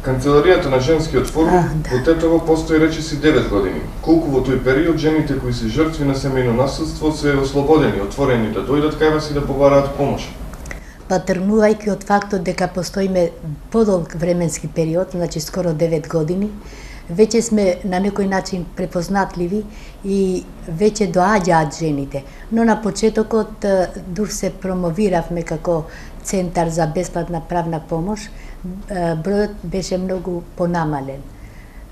Канцеларијата на Женскиот форум во Тетово постои речиси 9 години. Колку во тој период жените кои се жртви на семејно насилство се ослободени, отворени да дојдат кај вас и да побараат помош? Па тргнувајќи од фактот дека постоиме подолг временски период, значи скоро 9 години, веќе сме на некој начин препознатливи и веќе доаѓаат жените. Но на почетокот дур се промовиравме како Центар за бесплатна правна помош, бројот беше многу понамален.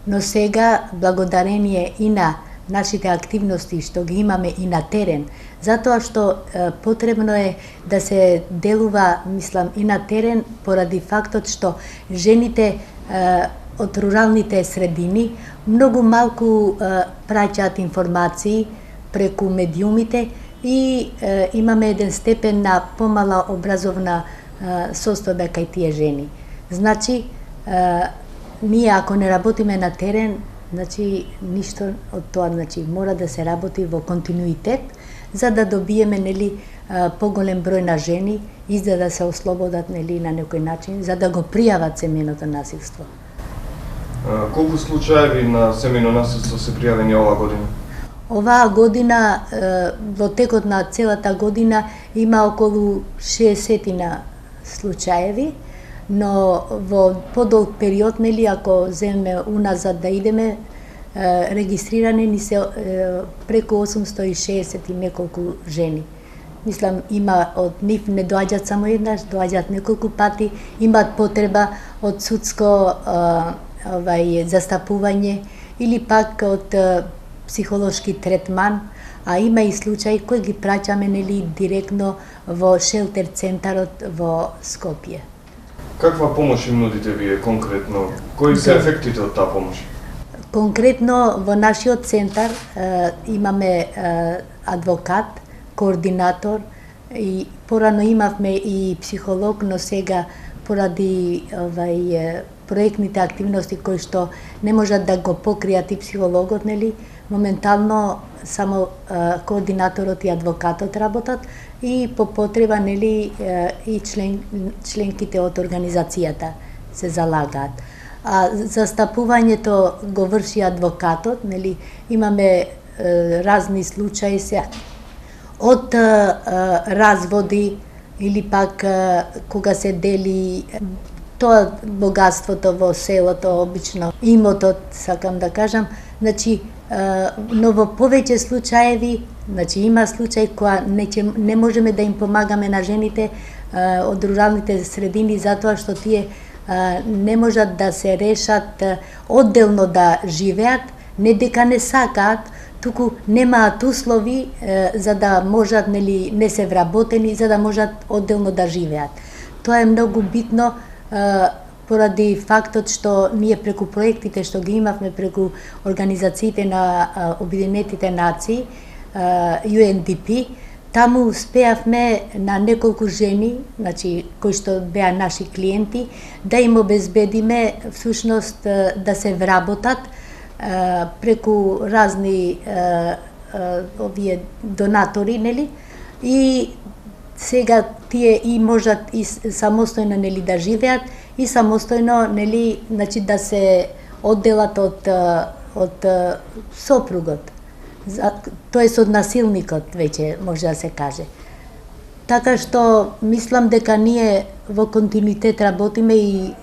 Но сега, благодарение и на нашите активности што ги имаме и на терен, затоа што потребно е да се делува, мислам, и на терен поради фактот што жените од руралните средини многу малку праќаат информации преку медиумите и имаме еден степен на помала образовна состојба кај тие жени. Значи, ние ако не работиме на терен, значи ништо од тоа, значи мора да се работи во континуитет за да добиеме поголем број на жени и за да се ослободат на некој начин, за да го пријават семејното насилство. Колку случаеви на семејно насилство се пријавени оваа година? Оваа година, во текот на целата година, има околу 60 случаеви, но во подолг период, ако земеме уназад да идеме, регистрирани ни се преку 860 и неколку жени. Мислам, има од нив не доаѓаат само еднаш, доаѓаат неколку пати, имаат потреба од судско застапување или пак од психолошки третман, а има и случаи кои ги праќаме директно во шелтер центарот во Скопје. Каква помош им нудите вие конкретно? Кои се ефектите од таа помош? Конкретно во нашиот центар имаме адвокат, координатор и порано имавме и психолог, но сега поради проектните активности кои што не можат да го покријат и психологот, моментално само координаторот и адвокатот работат и по потреба и членките од организацијата се залагаат. А застапувањето го врши адвокатот, имаме разни случаи се од разводи или пак кога се дели тоа богатството во селото, обично имотот, сакам да кажам, значи но во повеќе случаеви, значи има случаи која не можеме да им помагаме на жените од руралните средини затоа што тие не можат да се решат одделно да живеат, не дека не сакаат, туку немаат услови за да можат, не се вработени, за да можат одделно да живеат. Тоа е многу битно поради фактот што ние преку проектите што ги имавме преку организациите на Обединетите нации, UNDP, таму успеавме на неколку жени, значи кои што беа наши клиенти, да им обезбедиме всушност да се вработат преку разни овие донатори, и сега тие и можат и самостојно да живеат и самостојно значи да се одделат од сопругот. Тоест од насилникот веќе може да се каже. Така што мислам дека ние во континуитет работиме и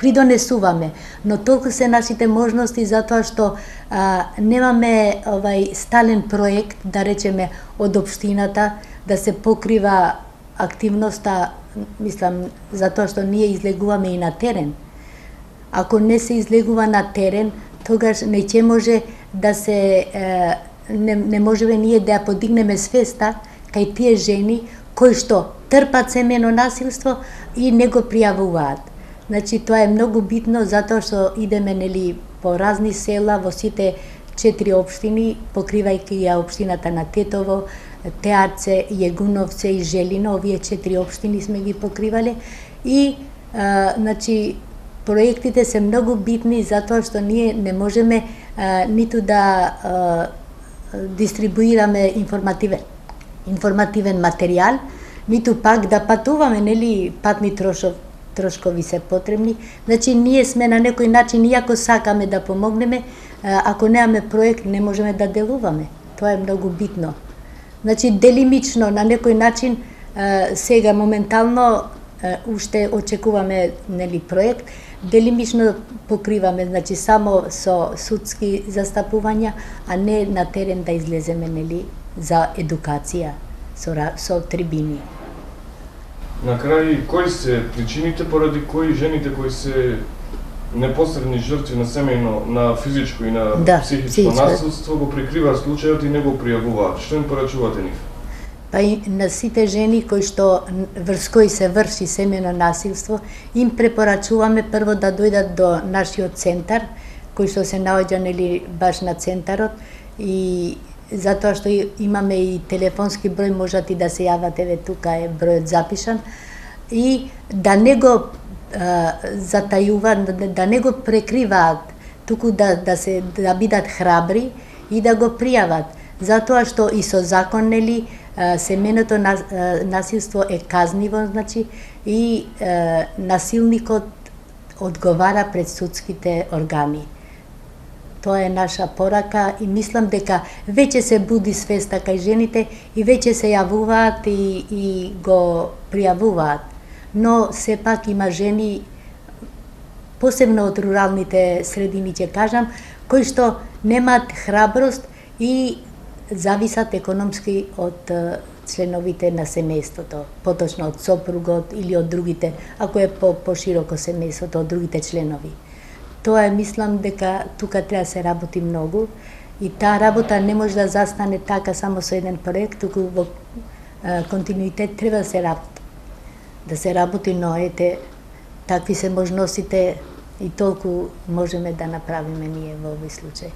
придонесуваме, но толку се нашите можности затоа што немаме стален проект, да речеме, од општината да се покрива активноста, мислам, затоа што ние излегуваме и на терен. Ако не се излегува на терен, тогаш не ќе може да се не можеме ние да ја подигнеме свеста кај тие жени кои што трпат семејно насилство и не го пријавуваат. Значи тоа е многу битно затоа што идеме по разни села во сите 4 општини, покривајќи ја општината на Тетово, Теарце, Јегуновце и Желино, овие 4 општини сме ги покривале и значи проектите се многу битни затоа што ние не можеме ниту да дистрибуираме информативен материјал, ниту пак да патуваме, патни трошкови се потребни. Значи ние сме на некој начин, иако сакаме да помогнеме, ако немаме проект не можеме да делуваме. Тоа е многу битно. Значи делимично на некој начин сега моментално уште очекуваме нели проект, делимично покриваме, значи само со судски застапувања, а не на терен да излеземе нели за едукација со трибини. На крај, кои се причините поради кои жените кои се непосредни жртви на семејно, на физичко и на психичко насилство го прикриваат случајот и не го пријавуваат? Што им порачувате нив? Па и на сите жени врз кои се врши семејно насилство, им препорачуваме прво да дојдат до нашиот центар, кој што се наоѓа нели баш на центарот, и затоа што имаме и телефонски број, можат и да се јават, еве тука е бројот запишан, и да не го затајуваат, да не го прекриваат, туку да бидат храбри и да го пријават, затоа што и со закон нели семејното насилство е казниво, значи, и насилникот одговара пред судските органи. Тоа е наша порака и мислам дека веќе се буди свеста кај жените и веќе се јавуваат и го пријавуваат. Но сепак има жени, посебно од руралните средини ќе кажам, кои што немаат храброст и зависат економски од членовите на семејството, поточно од сопругот или од другите, ако е пошироко семејството, од другите членови. Тоа мислам дека тука треба да се работи многу и таа работа не може да застане така само со еден проект, туку во континуитет треба да се работи, но ете, такви се можностите и толку можеме да направиме ние во овој случај.